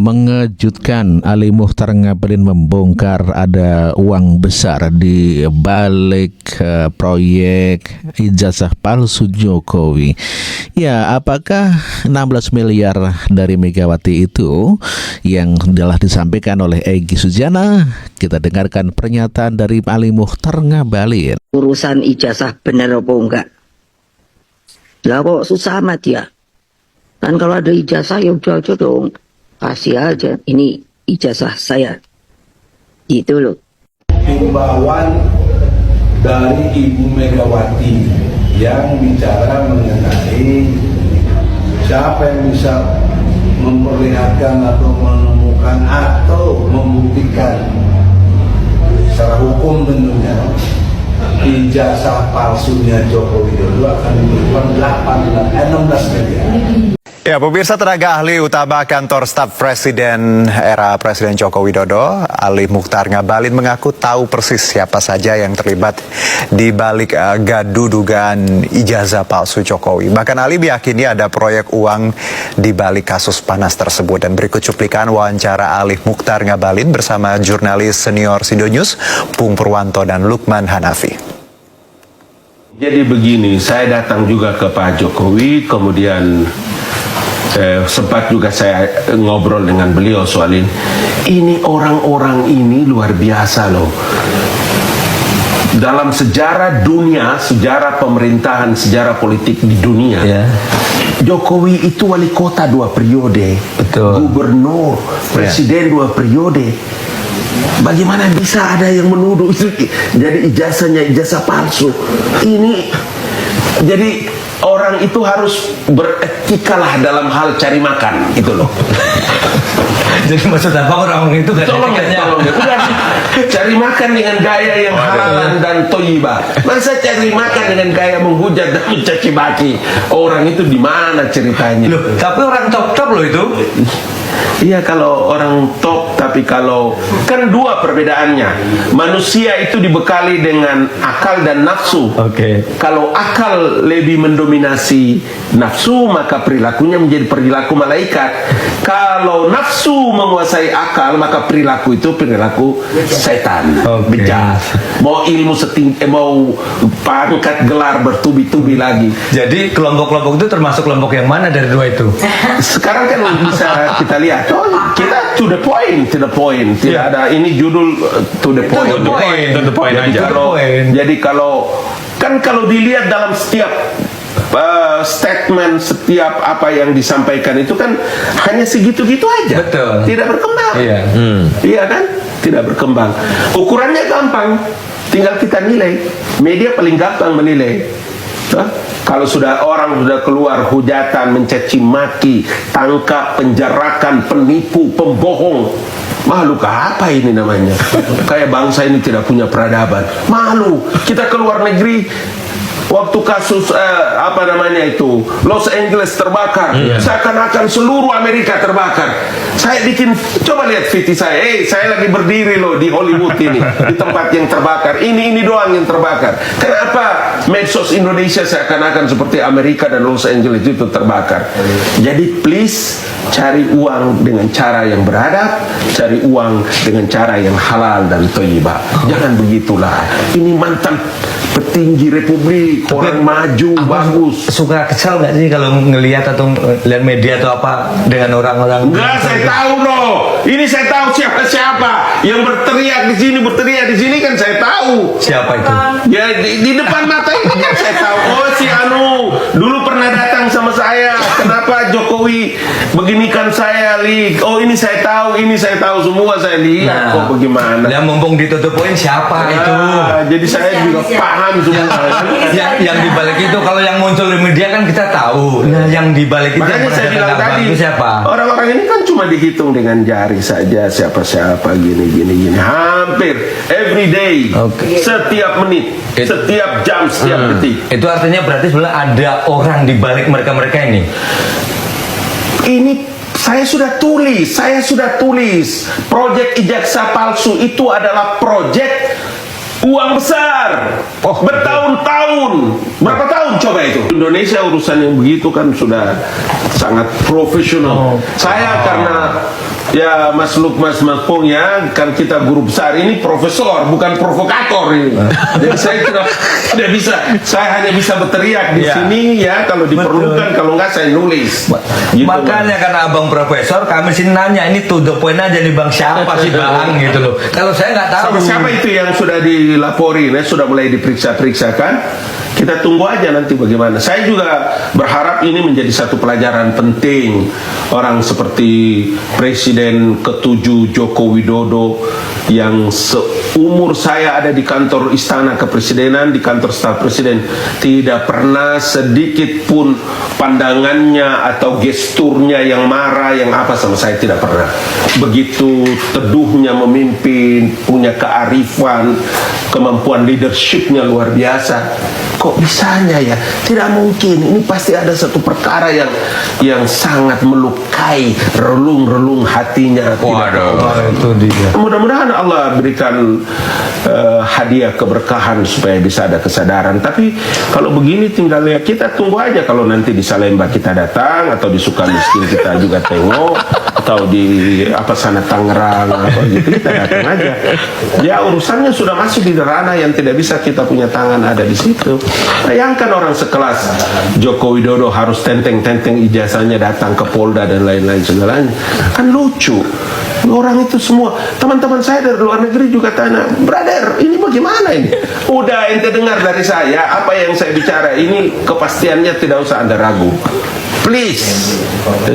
mengejutkan. Ali Muchtar Ngabalin membongkar ada uang besar di balik proyek ijazah palsu Jokowi. Ya, apakah 16 miliar dari Megawati itu yang telah disampaikan oleh Egy Sujana? Kita dengarkan pernyataan dari Ali Muchtar Ngabalin. Urusan ijazah benar apa enggak? Lah kok susah amat ya? Kan kalau ada ijazah ya udah aja dong. Kasih aja, ini ijazah saya. Gitu loh. Himbauan dari Ibu Megawati yang bicara mengenai siapa yang bisa memperlihatkan atau menemukan atau membuktikan secara hukum tentunya ijazah palsunya Joko Widodo akan diberikan 16 miliar. Ya, pemirsa, tenaga ahli utama kantor staf Presiden era Presiden Joko Widodo, Ali Muchtar Ngabalin mengaku tahu persis siapa saja yang terlibat di balik gaduh dugaan ijazah palsu Jokowi. Bahkan Ali meyakini ada proyek uang di balik kasus panas tersebut. Dan berikut cuplikan wawancara Ali Muchtar Ngabalin bersama jurnalis senior Sidonews, Pung Purwanto dan Lukman Hanafi. Jadi begini, saya datang juga ke Pak Jokowi, kemudian sempat juga saya ngobrol dengan beliau soal ini. Ini orang-orang ini luar biasa loh. Dalam sejarah dunia, sejarah pemerintahan, sejarah politik di dunia, Jokowi itu wali kota 2 periode, gubernur, presiden 2 periode. Bagaimana bisa ada yang menuduh itu jadi ijazahnya ijazah palsu? Ini jadi orang itu harus beretika lah dalam hal cari makan, gitu loh. Jadi maksud apa orang itu gak tolong udah cari makan dengan gaya yang halalan dan toyibah. Masa cari makan dengan gaya menghujat dan mencaci maki orang itu di mana ceritanya? Loh, tapi orang top loh itu. Iya, kalau orang top, tapi kalau kan dua perbedaannya. Manusia itu dibekali dengan akal dan nafsu. Kalau akal lebih mendominasi nafsu, maka perilakunya menjadi perilaku malaikat. Kalau nafsu menguasai akal, maka perilaku itu perilaku setan, bejat. Mau ilmu mau pangkat gelar bertubi-tubi lagi. Jadi kelompok-kelompok itu termasuk kelompok yang mana dari dua itu? Sekarang kan bisa kita lihat. Kita to the point. Tidak ada ini judul to the point. To the point Jadi, aja. Jadi kalau dilihat dalam setiap statement, setiap apa yang disampaikan itu kan hanya segitu-gitu aja. Betul. Tidak berkembang. Iya kan? Tidak berkembang. Ukurannya gampang. Tinggal kita nilai. Media paling gampang menilai. Kalau orang sudah keluar hujatan, mencaci maki, tangkap, penjarakan, penipu, pembohong, makhluk apa ini namanya? Kayak bangsa ini tidak punya peradaban. Malu. Kita keluar negeri, waktu kasus Los Angeles terbakar, seakan-akan seluruh Amerika terbakar. Saya bikin, coba lihat VT saya, saya lagi berdiri loh di Hollywood ini, di tempat yang terbakar. Ini doang yang terbakar. Kenapa medsos Indonesia seakan-akan seperti Amerika dan Los Angeles itu terbakar? Jadi please, cari uang dengan cara yang beradab, cari uang dengan cara yang halal dan thayyibah. Jangan begitulah. Ini mantan petinggi republik, orang maju, bagus. Suka kesal nggak sih kalau ngelihat atau lihat media atau apa dengan orang-orang? Enggak, saya tahu loh. Ini saya tahu siapa yang berteriak di sini kan saya tahu. Siapa itu? Ya di depan mata itu kan saya tahu. Oh, si Anu dulu pernah datang sama saya. Kenapa Jokowi beginikan saya, Li? Oh, ini saya tahu semua saya lihat. Kok bagaimana? Yang mumpung ditutup poin siapa itu? Jadi saya juga paham semua. yang dibalik itu, kalau yang muncul di media kan kita tahu. Nah, yang dibalik itu makanya saya bilang tadi, siapa? Orang-orang ini kan cuma dihitung dengan jari saja, siapa gini. Hampir every day, setiap menit, setiap jam, setiap detik. Itu artinya berarti sebenarnya ada orang di balik mereka ini. Ini saya sudah tulis. Proyek ijazah palsu itu adalah proyek uang besar, bertahun-tahun. Berapa tahun coba itu? Indonesia urusan yang begitu kan sudah sangat profesional. Saya karena Ya Mas Lukmas Mapung ya, kan kita guru besar ini profesor bukan provokator ini. Jadi saya tidak bisa, saya hanya bisa berteriak di sini ya kalau diperlukan, kalau enggak saya nulis. Gitu, Makanya Bang. karena abang profesor, kami sini nanya ini to the point aja nih bang, siapa sih bang gitu loh. Kalau saya nggak tahu. Siapa itu yang sudah dilaporin ya, sudah mulai diperiksa kan? Kita tunggu aja nanti bagaimana. Saya juga berharap ini menjadi satu pelajaran penting. Orang seperti Presiden ke-7 Joko Widodo yang seumur saya ada di kantor Istana Kepresidenan, di kantor staf Presiden, tidak pernah sedikit pun pandangannya atau gesturnya yang marah, yang apa sama saya tidak pernah. Begitu teduhnya memimpin, punya kearifan, kemampuan leadershipnya luar biasa. Kok bisanya ya? Tidak mungkin. Ini pasti ada satu perkara yang sangat melukai relung-relung hatinya. Waduh, itu dia. Mudah-mudahan Allah berikan hadiah keberkahan supaya bisa ada kesadaran. Tapi kalau begini tinggal ya kita tunggu aja, kalau nanti di Salemba kita datang atau di Sukamiskin kita juga tengok, atau di apa sana Tangerang apa gitu kita datang aja. Ya urusannya sudah masuk di ranah yang tidak bisa kita punya tangan ada di situ. Bayangkan orang sekelas Joko Widodo harus tenteng-tenteng ijazahnya datang ke Polda dan lain-lain segalanya. Kan lucu. Orang itu semua, teman-teman saya dari luar negeri juga tanya, brother, ini bagaimana ini? Udah ente dengar dari saya, apa yang saya bicara ini kepastiannya tidak usah Anda ragu. Please,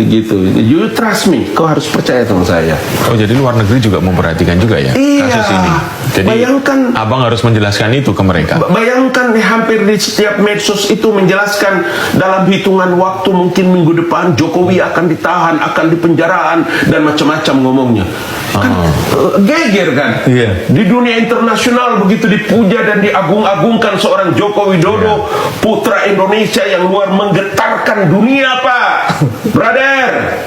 gitu. You trust me, kau harus percaya sama saya. Oh, jadi luar negeri juga memperhatikan juga ya kasus ini. Jadi bayangkan, abang harus menjelaskan itu ke mereka. Bayangkan hampir di setiap medsos itu menjelaskan dalam hitungan waktu mungkin minggu depan Jokowi akan ditahan, akan dipenjaraan dan macam-macam ngomongnya. Kan geger kan? Iya. Di dunia internasional begitu dipuja dan diagung-agungkan seorang Joko Widodo, putra Indonesia yang luar menggetarkan dunia, Pak. Brother,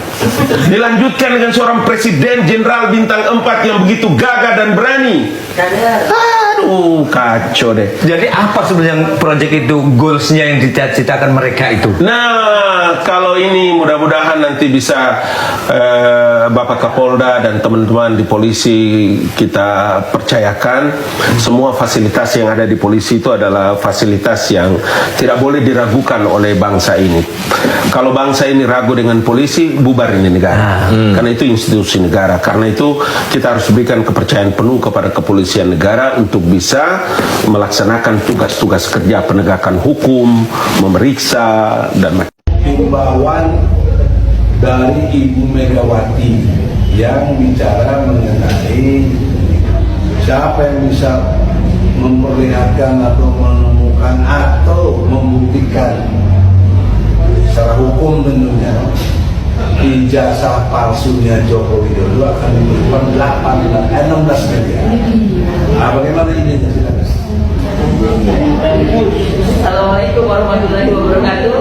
dilanjutkan dengan seorang presiden jenderal bintang 4 yang begitu gagah dan berani. Aduh, kacau deh. Jadi apa sebenarnya proyek itu, goalsnya yang dicita-citakan mereka itu? Nah, kalau ini mudah-mudahan nanti bisa Bapak Kapolda dan teman-teman di polisi kita percayakan semua fasilitas yang ada di polisi itu adalah fasilitas yang tidak boleh diragukan oleh bangsa ini. Kalau bangsa ini ragu dengan polisi, bubar ini negara. Karena itu institusi negara. Karena itu kita harus berikan kepercayaan penuh kepada kepolisian negara untuk bisa melaksanakan tugas-tugas kerja penegakan hukum, memeriksa dan himbauan dari Ibu Megawati yang bicara mengenai siapa yang bisa memperlihatkan atau menemukan atau membuktikan secara hukum tentunya ijazah palsunya Joko Widodo akan diberikan 16 miliar. Nah, bagaimana ini? Assalamualaikum warahmatullahi wabarakatuh.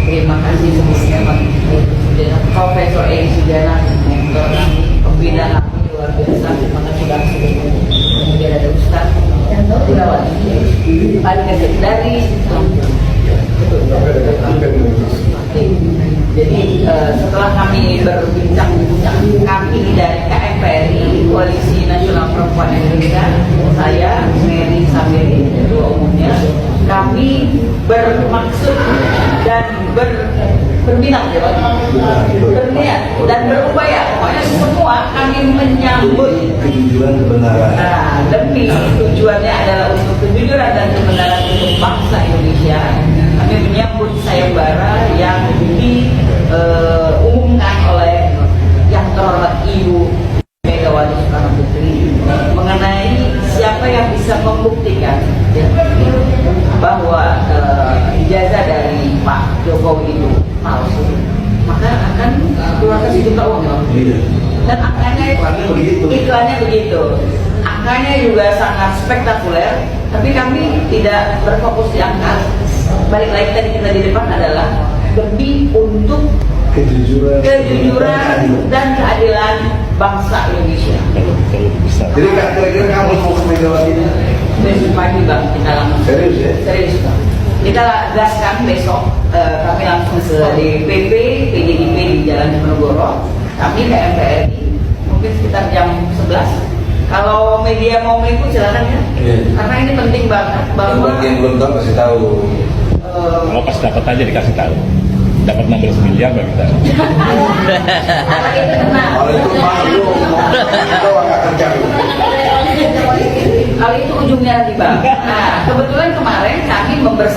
Terima kasih sebesar Profesor Edi Sujana, pembina kami luar biasa. Terima kasih langsung. Kemudian ada Ustaz Gunawan dari jadi setelah kami berbincang-bincang, kami dari KMPRI Koalisi Nasional Perempuan Indonesia, saya Mary Samiri, ketua umumnya, kami bermaksud dan berminat berniat dan berupaya, pokoknya semua kami menyambut kejujuran kebenaran. Nah, demi tujuannya adalah untuk kejujuran dan kebenaran untuk bangsa Indonesia. Kami menyambut sayembara yang diumumkan oleh yang terhormat Ibu Megawati Soekarno Putri mengenai siapa yang bisa membuktikan bahwa ijazah dari Pak Jokowi itu palsu, maka akan keluarkan sejuta uang. Dan angkanya iklannya begitu. Angkanya juga sangat spektakuler, tapi kami tidak berfokus di angka. Balik lagi tadi kita di depan adalah demi untuk kejujuran dan keadilan bangsa Indonesia. Jadi kira-kira kamu mau ke Megawati ini? Besok pagi bang kita langsung. Serius ya? Serius bang. Kita gaskan besok, kami langsung ke DPP, PDIP di Jalan Diponegoro. Kami ke MPRI mungkin sekitar jam 11. Kalau media mau meliput silakan ya. Karena ini penting banget bahwa Yang belum tahu kasih tahu. Kalau pas dapat aja dikasih tahu. Dapat 16 miliar bagi kita. kalau itu tenang. Kalau itu malu, mau nggak kerja. Kalau itu ujungnya nanti bang. Nah kebetulan kemarin kami membersama